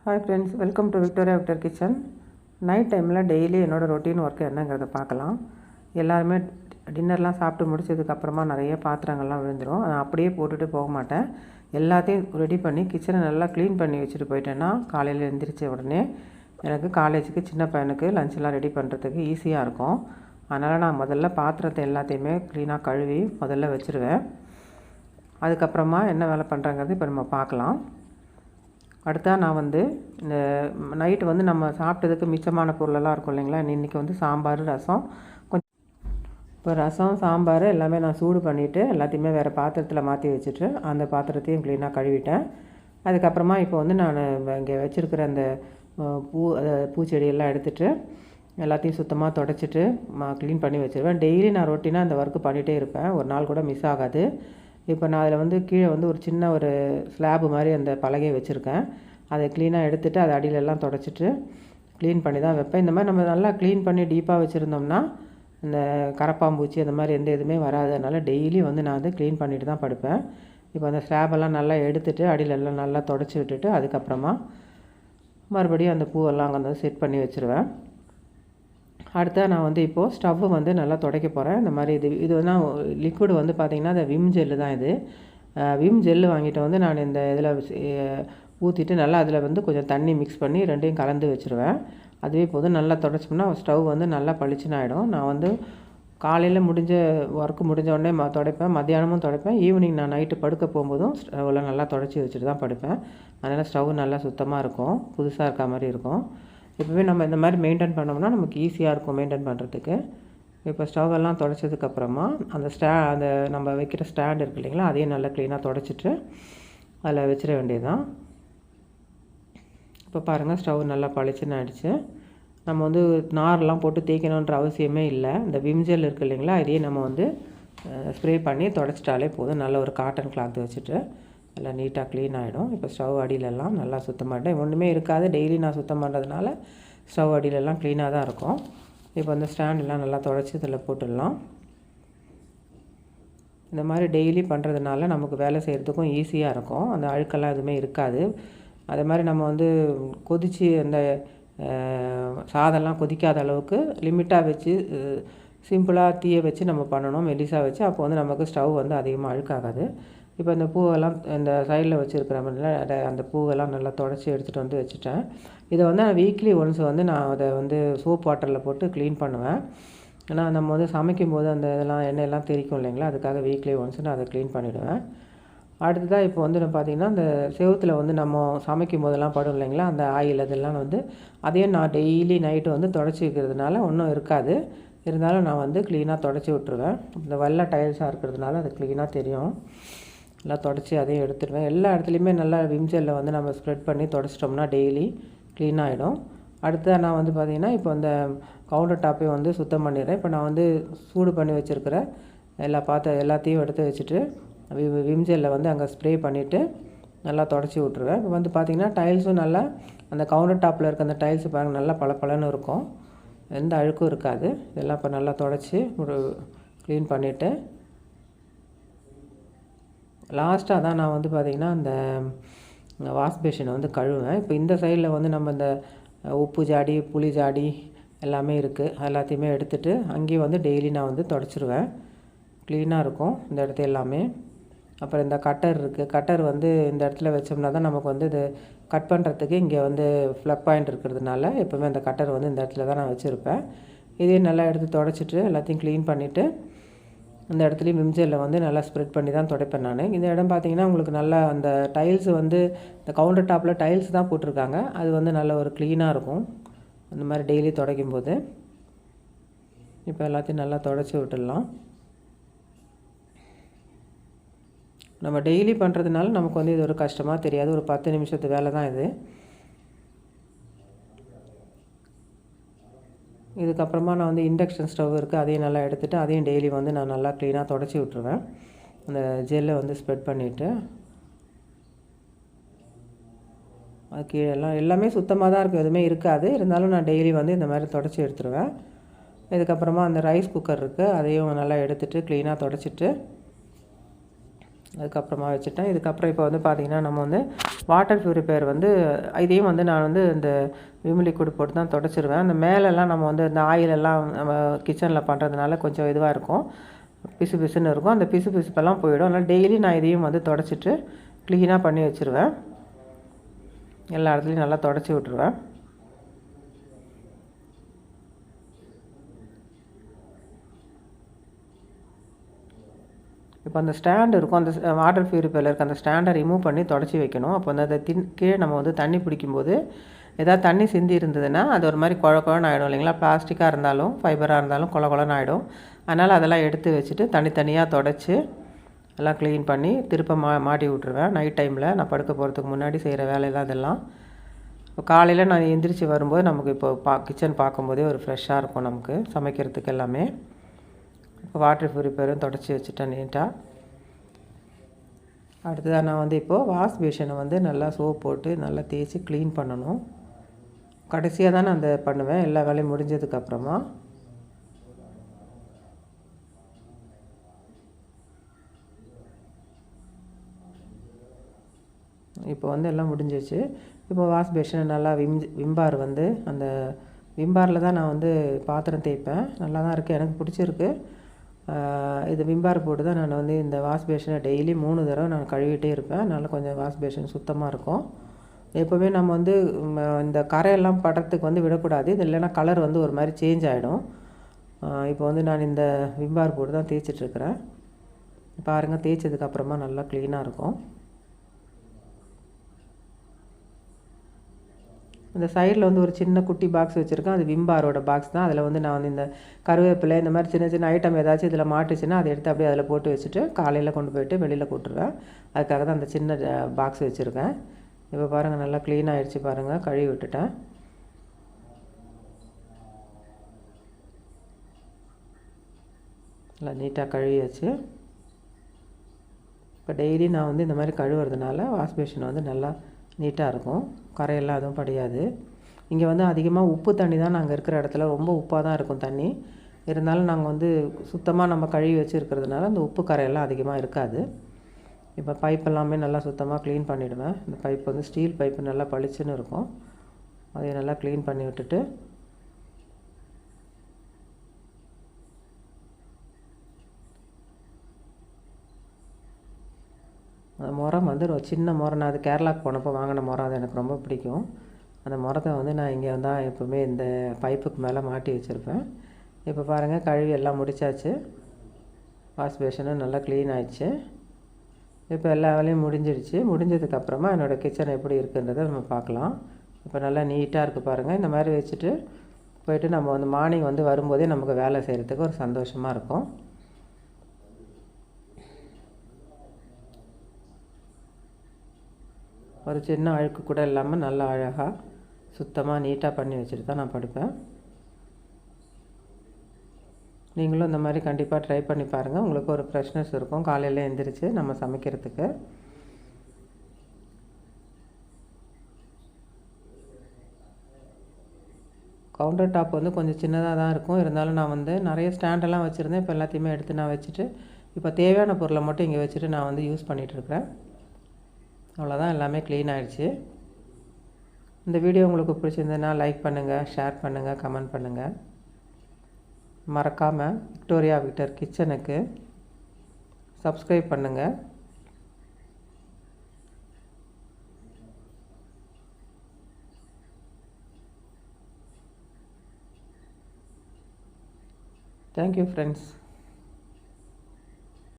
Hi friends, welcome to Victoria Victor kitchen. Night டைமில் daily என்னோடய routine work என்னங்கிறத பார்க்கலாம். எல்லாருமே டின்னர்லாம் சாப்பிட்டு முடிச்சதுக்கப்புறமா நிறைய பாத்திரங்கள்லாம் விழுந்துடும். நான் அப்படியே போட்டுட்டு போக மாட்டேன். எல்லாத்தையும் ரெடி பண்ணி கிச்சனை நல்லா க்ளீன் பண்ணி வச்சுட்டு போயிட்டேன்னா காலையில் எழுந்திரிச்ச உடனே எனக்கு காலேஜுக்கு சின்ன பையனுக்கு லஞ்செல்லாம் ரெடி பண்ணுறதுக்கு ஈஸியாக இருக்கும். அதனால் நான் முதல்ல பாத்திரத்தை எல்லாத்தையுமே க்ளீனாக கழுவி முதல்ல வச்சுருவேன். அதுக்கப்புறமா என்ன வேலை பண்ணுறேங்கிறது இப்போ நம்ம பார்க்கலாம். அடுத்தா நான் இந்த நைட்டு நம்ம சாப்பிட்டதுக்கு மிச்சமான பொருளெல்லாம் இருக்கும் இல்லைங்களா. இன்றைக்கி சாம்பார், ரசம். இப்போ ரசம், சாம்பார் எல்லாமே நான் சூடு பண்ணிவிட்டு எல்லாத்தையுமே வேறு பாத்திரத்தில் மாற்றி வச்சுட்டு அந்த பாத்திரத்தையும் க்ளீனாக கழுவிட்டேன். அதுக்கப்புறமா இப்போ நான் இங்கே வச்சுருக்கிற அந்த பூச்செடியெல்லாம் எடுத்துகிட்டு எல்லாத்தையும் சுத்தமாக தொடச்சிட்டு க்ளீன் பண்ணி வச்சுருவேன். டெய்லி நான் ரொட்டீனாக அந்த ஒர்க்கு பண்ணிகிட்டே இருப்பேன். ஒரு நாள் கூட மிஸ் ஆகாது. இப்போ நான் அதில் கீழே ஒரு சின்ன ஒரு ஸ்லாபு மாதிரி அந்த பலகையை வச்சுருக்கேன். அதை க்ளீனாக எடுத்துகிட்டு அதை அடியிலெல்லாம் தொடச்சிட்டு க்ளீன் பண்ணி தான் வைப்பேன். இந்த மாதிரி நம்ம நல்லா க்ளீன் பண்ணி டீப்பாக வச்சுருந்தோம்னா இந்த கரப்பாம்பூச்சி அந்த மாதிரி எந்த இதுவுமே வராது. அதனால் டெய்லி நான் க்ளீன் பண்ணிட்டு தான் படுப்பேன். இப்போ அந்த ஸ்லாபெல்லாம் நல்லா எடுத்துகிட்டு அடியிலெல்லாம் நல்லா தொடச்சி விட்டுட்டு அதுக்கப்புறமா மறுபடியும் அந்த பூவெல்லாம் அங்கே செட் பண்ணி வச்சுருவேன். அடுத்தா நான் இப்போது ஸ்டவ்வு நல்லா துடைக்க போகிறேன். இந்த மாதிரி இது லிக்விடு பார்த்திங்கன்னா அந்த விம் ஜெல்லு தான் இது. விம் ஜெல்லு வாங்கிட்டு நான் இந்த இதில் ஊற்றிட்டு நல்லா அதில் கொஞ்சம் தண்ணி மிக்ஸ் பண்ணி ரெண்டையும் கலந்து வச்சுருவேன். அதுவே போதும். நல்லா துடைச்சோம்னா ஸ்டவ் நல்லா பளிச்சுன்னு ஆகிடும். நான் காலையில் ஒர்க்கு முடிஞ்ச உடனே துடைப்பேன், மத்தியானமும் துடைப்பேன், ஈவினிங் நான் நைட்டு படுக்க போகும்போதும் ஸ்டவ்வில் நல்லா துடைச்சி வச்சுட்டு தான் படுப்பேன். அதனால் ஸ்டவ் நல்லா சுத்தமாக இருக்கும், புதுசாக இருக்க மாதிரி இருக்கும். எப்போவே நம்ம இந்த மாதிரி மெயின்டைன் பண்ணோம்னா நமக்கு ஈஸியாக இருக்கும் மெயின்டைன் பண்ணுறதுக்கு. இப்போ ஸ்டவ்வெல்லாம் துடைச்சதுக்கப்புறமா அந்த நம்ம வைக்கிற ஸ்டாண்ட் இருக்குது இல்லைங்களா, அதையும் நல்லா க்ளீனாக துடைச்சிட்டு அதில் வச்சிட வேண்டியது தான். இப்போ பாருங்கள், ஸ்டவ் நல்லா பளிச்சுன்னு ஆகிடுச்சு. நம்ம நார்லாம் போட்டு தேய்க்கணுன்ற அவசியமே இல்லை. இந்த விம் ஜெல் இருக்குது இல்லைங்களா, இதையே நம்ம ஸ்ப்ரே பண்ணி துடைச்சிட்டாலே போதும். நல்ல ஒரு காட்டன் கிளாத் வச்சுட்டு நல்லா நீட்டாக க்ளீன் ஆகிடும். இப்போ ஸ்டவ் அடியிலெல்லாம் நல்லா சுத்தம் பண்ணிட்டேன். ஒன்றுமே இருக்காது, டெய்லி நான் சுத்தம் பண்ணுறதுனால ஸ்டவ் அடியிலெல்லாம் க்ளீனாக தான் இருக்கும். இப்போ அந்த ஸ்டாண்டெல்லாம் நல்லா துடைச்சி இதில் போட்டுடலாம். இந்த மாதிரி டெய்லி பண்ணுறதுனால நமக்கு வேலை செய்கிறதுக்கும் ஈஸியாக இருக்கும். அந்த அழுக்கெல்லாம் எதுவுமே இருக்காது. அதே மாதிரி நம்ம கொதித்து அந்த சாதம்லாம் கொதிக்காத அளவுக்கு லிமிட்டாக வச்சு சிம்பிளாக தீயை வச்சு நம்ம பண்ணணும், மெல்லிசாக வச்சு. அப்போ நமக்கு ஸ்டவ் அதிகமாக அழுக்காகாது. இப்போ இந்த பூவெல்லாம் இந்த சைடில் வச்சுருக்கிறோம்ல, அந்த பூவெல்லாம் நல்லா தொடச்சி எடுத்துகிட்டு வச்சுட்டேன். இதை நான் வீக்லி ஒன்ஸ் நான் அதை சோப் வாட்டரில் போட்டு க்ளீன் பண்ணுவேன். ஏன்னா நம்ம சமைக்கும்போது அந்த இதெல்லாம் எண்ணெயெல்லாம் தெரிக்கும் இல்லைங்களா, அதுக்காக வீக்லி ஒன்ஸ் நான் அதை க்ளீன் பண்ணிவிடுவேன். அடுத்ததாக இப்போ பார்த்திங்கன்னா அந்த செவுத்தில் நம்ம சமைக்கும் போதெல்லாம் படும் இல்லைங்களா, அந்த ஆயில் அதெல்லாம் அதையும் நான் டெய்லி நைட்டு தொடச்சி வைக்கிறதுனால ஒன்றும் இருக்காது. இருந்தாலும் நான் க்ளீனாக தொடச்சி விட்ருவேன். இந்த வெள்ளை டைல்ஸாக இருக்கிறதுனால அது க்ளீனாக தெரியும். நல்லா தொடச்சி அதையும் எடுத்துடுவேன். எல்லா இடத்துலையுமே நல்லா விம் ஜெல்லை நம்ம ஸ்ப்ரெட் பண்ணி தொடச்சிட்டோம்னா டெய்லி க்ளீன் ஆகிடும். அடுத்ததாக நான் பார்த்திங்கன்னா இப்போ அந்த கவுண்டர் டாப்பையும் சுத்தம் பண்ணிடுறேன். இப்போ நான் சூடு பண்ணி வச்சுருக்கிற எல்லாத்தையும் எடுத்து வச்சுட்டு விம் ஜெல்லை அங்கே ஸ்ப்ரே பண்ணிவிட்டு நல்லா தொடச்சி விட்ருவேன். இப்போ பார்த்திங்கன்னா டைல்ஸும் நல்லா அந்த கவுண்டர் டாப்பில் இருக்க அந்த டைல்ஸு பாருங்கள், நல்லா பளபளன்னு இருக்கும், எந்த அழுக்கும் இருக்காது. இதெல்லாம் இப்போ நல்லா தொடச்சி க்ளீன் பண்ணிவிட்டு லாஸ்ட்டாக தான் நான் பார்த்திங்கன்னா அந்த வாஷ் பேஷனை கழுவேன். இப்போ இந்த சைடில் நம்ம இந்த உப்பு ஜாடி, புளி ஜாடி எல்லாமே இருக்குது. எல்லாத்தையுமே எடுத்துகிட்டு அங்கேயும் டெய்லி நான் தொடச்சிருவேன். க்ளீனாக இருக்கும் இந்த இடத்த எல்லாமே. அப்புறம் இந்த கட்டர் இருக்குது. கட்டர் இந்த இடத்துல வச்சோம்னா தான் நமக்கு இது கட் பண்ணுறதுக்கு இங்கே ஃப்ளக் பாயிண்ட் இருக்கிறதுனால எப்போவுமே அந்த கட்டர் இந்த இடத்துல தான் நான் வச்சுருப்பேன். இதையும் நல்லா எடுத்து தொடச்சிட்டு எல்லாத்தையும் க்ளீன் பண்ணிவிட்டு இந்த இடத்துலையும் விம் ஜெல்லை நல்லா ஸ்ப்ரெட் பண்ணி தான் துடைப்பேன் நான். இந்த இடம் பார்த்திங்கன்னா உங்களுக்கு நல்லா அந்த டைல்ஸ் இந்த கவுண்டர் டாப்பில் டைல்ஸ் தான் போட்டிருக்காங்க. அது நல்ல ஒரு க்ளீனாக இருக்கும் அந்த மாதிரி டெய்லி துடைக்கும் போது. இப்போ எல்லாத்தையும் நல்லா துடைச்சி விட்டுடலாம். நம்ம டெய்லி பண்ணுறதுனால நமக்கு இது ஒரு கஷ்டமாக தெரியாது. ஒரு 10 நிமிஷத்து வேலை தான் இது. இதுக்கப்புறமா நான் இண்டக்ஷன் ஸ்டவ் இருக்குது, அதையும் நல்லா எடுத்துகிட்டு அதையும் டெய்லி நான் நல்லா க்ளீனாக தொடச்சி விட்ருவேன். அந்த ஜெல்லை ஸ்ப்ரெட் பண்ணிவிட்டு அது கீழெல்லாம் எல்லாமே சுத்தமாக தான் இருக்கும், எதுவுமே இருக்காது. இருந்தாலும் நான் டெய்லி இந்த மாதிரி தொடச்சி எடுத்துருவேன். இதுக்கப்புறமா அந்த ரைஸ் குக்கர் இருக்குது, அதையும் நல்லா எடுத்துகிட்டு க்ளீனாக தொடச்சிட்டு அதுக்கப்புறமா வச்சுட்டேன். இதுக்கப்புறம் இப்போ பார்த்திங்கன்னா நம்ம வாட்டர் பியூரிஃபையர் வந்து இதையும் வந்து நான் வந்து இந்த விம் லிக்விட் போட்டு தான் துடைச்சிருவேன். அந்த மேலெல்லாம் நம்ம வந்து இந்த ஆயிலெல்லாம் நம்ம கிச்சனில் பண்ணுறதுனால கொஞ்சம் இதுவாக இருக்கும், பிசு பிசுன்னு இருக்கும். அந்த பிசு பிசுப்பெல்லாம் போயிடும். அதனால் டெய்லி நான் இதையும் வந்து துடைச்சிட்டு க்ளீனாக பண்ணி வச்சுருவேன். எல்லா இடத்துலையும் நல்லா துடைச்சி விட்ருவேன். இப்போ அந்த ஸ்டாண்ட் இருக்கும், அந்த வாட்டர் பியூரிஃபையரில் இருக்க அந்த ஸ்டாண்டை ரிமூவ் பண்ணி தொடச்சி வைக்கணும். அப்போ வந்து அதை கீழே நம்ம வந்து தண்ணி பிடிக்கும்போது ஏதாவது தண்ணி சிந்தி இருந்ததுன்னா அது ஒரு மாதிரி குழன்னு ஆகிடும் இல்லைங்களா. பிளாஸ்டிக்காக இருந்தாலும் ஃபைபராக இருந்தாலும் குழன்னு ஆகிடும். அதனால் அதெல்லாம் எடுத்து வச்சுட்டு தனித்தனியாக தொடச்சி எல்லாம் க்ளீன் பண்ணி திருப்ப மாட்டி விட்ருவேன். நைட் டைமில் நான் படுக்க போகிறதுக்கு முன்னாடி செய்கிற வேலையெல்லாம் அதெல்லாம். இப்போ காலையில் நான் எந்திரிச்சு வரும்போது நமக்கு இப்போ கிச்சன் பார்க்கும்போதே ஒரு ஃப்ரெஷ்ஷாக இருக்கும் நமக்கு சமைக்கிறதுக்கு எல்லாமே. இப்போ வாட்டர் பியூரிஃபையரும் தொடச்சி வச்சுட்டேன் நீட்டாக. அடுத்ததாக நான் வந்து இப்போது வாஷ் பேஷனை வந்து நல்லா சோப் போட்டு நல்லா தேய்ச்சி க்ளீன் பண்ணணும். கடைசியாக தான் நான் அந்த பண்ணுவேன், எல்லா வேலையும் முடிஞ்சதுக்கப்புறமா. இப்போ வந்து எல்லாம் முடிஞ்சிச்சு. இப்போ வாஷ் பேஷனை நல்லா விம்பார் வந்து அந்த விம்பாரில் தான் நான் வந்து பாத்திரம் தேய்ப்பேன். நல்லா தான் இருக்குது, எனக்கு பிடிச்சிருக்கு. இது விம்பார் போட்டு தான் நான் வந்து இந்த வாஷ் பேஷனை டெய்லி 3 தடவை நான் கழுவிட்டே இருப்பேன். அதனால் கொஞ்சம் வாஷ் பேஷன் சுத்தமாக இருக்கும். எப்போவுமே நம்ம வந்து இந்த கரையெல்லாம் படுறதுக்கு வந்து விடக்கூடாது. இது இல்லைன்னா கலர் வந்து ஒரு மாதிரி சேஞ்ச் ஆகிடும். இப்போ வந்து நான் இந்த விம்பார் போட்டு தான் தேய்ச்சிட்ருக்கிறேன். பாருங்கள், தேய்ச்சதுக்கப்புறமா நல்லா க்ளீனாக இருக்கும். இந்த சைடில் வந்து ஒரு சின்ன குட்டி பாக்ஸ் வச்சுருக்கேன், அது விம்பாரோட பாக்ஸ் தான். அதில் வந்து நான் வந்து இந்த கருவேப்பிலை இந்த மாதிரி சின்ன சின்ன ஐட்டம் ஏதாச்சும் இதில் மாட்டுச்சுன்னா அதை எடுத்து அப்படியே அதில் போட்டு வச்சுட்டு காலையில் கொண்டு போய்ட்டு வெளியில் கூட்டுருவேன். அதுக்காக தான் அந்த சின்ன பாக்ஸ் வச்சுருக்கேன். இப்போ பாருங்கள், நல்லா க்ளீன் ஆகிடுச்சு பாருங்கள், கழுவி விட்டுட்டேன். நல்லா நீட்டாக கழுவியாச்சு. இப்போ டெய்லி நான் வந்து இந்த மாதிரி கழுவுறதுனால வாஷ் பேஷன் வந்து நல்லா நீட்டாக இருக்கும், கரையெல்லாம் எதுவும் படியாது. இங்கே வந்து அதிகமாக உப்பு தண்ணி தான் நாங்கள் இருக்கிற இடத்துல ரொம்ப உப்பாக தான் இருக்கும் தண்ணி. இருந்தாலும் நாங்கள் வந்து சுத்தமாக நம்ம கழுவி வச்சுருக்கிறதுனால அந்த உப்பு கரையெல்லாம் அதிகமாக இருக்காது. இப்போ பைப் எல்லாமே நல்லா சுத்தமாக க்ளீன் பண்ணிவிடுவேன். இந்த பைப் வந்து ஸ்டீல் பைப்பு நல்லா பளிச்சுன்னு இருக்கும், அதை நல்லா க்ளீன் பண்ணி விட்டுட்டு அந்த முறம் வந்து ஒரு சின்ன முறம், நான் அது கேரளாவுக்கு போனப்போ வாங்கின முறம், அது எனக்கு ரொம்ப பிடிக்கும். அந்த முறத்தை வந்து நான் இங்கே தான் எப்போவுமே இந்த பைப்புக்கு மேலே மாட்டி வச்சுருப்பேன். இப்போ பாருங்கள், கழுவி எல்லாம் முடித்தாச்சு. வாஷ் பேஷனும் நல்லா க்ளீன் ஆகிடுச்சு. இப்போ எல்லா வேலையும் முடிஞ்சிடுச்சு. முடிஞ்சதுக்கப்புறமா என்னோடய கிச்சன் எப்படி இருக்குன்றதை நம்ம பார்க்கலாம். இப்போ நல்லா நீட்டாக இருக்குது பாருங்கள். இந்த மாதிரி வச்சுட்டு போயிட்டு நம்ம வந்து மார்னிங் வந்து வரும்போதே நமக்கு வேலை செய்கிறதுக்கு ஒரு சந்தோஷமாக இருக்கும். ஒரு சின்ன அழுக்கு கூட இல்லாமல் நல்லா அழகாக சுத்தமாக நீட்டாக பண்ணி வச்சுட்டு தான் நான் படுப்பேன். நீங்களும் இந்த மாதிரி கண்டிப்பாக ட்ரை பண்ணி பாருங்கள். உங்களுக்கு ஒரு ஃப்ரெஷ்னஸ் இருக்கும் காலையில் எழுந்திரிச்சு நம்ம சமைக்கிறதுக்கு. கவுண்டர் டாப் வந்து கொஞ்சம் சின்னதாக தான் இருக்கும். இருந்தாலும் நான் வந்து நிறைய ஸ்டாண்டெல்லாம் வச்சுருந்தேன். இப்போ எல்லாத்தையுமே எடுத்து நான் வச்சுட்டு இப்போ தேவையான பொருளை மட்டும் இங்கே வச்சுட்டு நான் வந்து யூஸ் பண்ணிகிட்ருக்கிறேன். அவ்வளோதான், எல்லாமே க்ளீன் ஆகிடுச்சு. இந்த வீடியோ உங்களுக்கு பிடிச்சிருந்ததுன்னா லைக் பண்ணுங்கள், ஷேர் பண்ணுங்கள், கமெண்ட் பண்ணுங்கள். மறக்காமல் விக்டோரியா விக்டர் கிச்சனுக்கு சப்ஸ்கிரைப் பண்ணுங்கள். Thank you friends.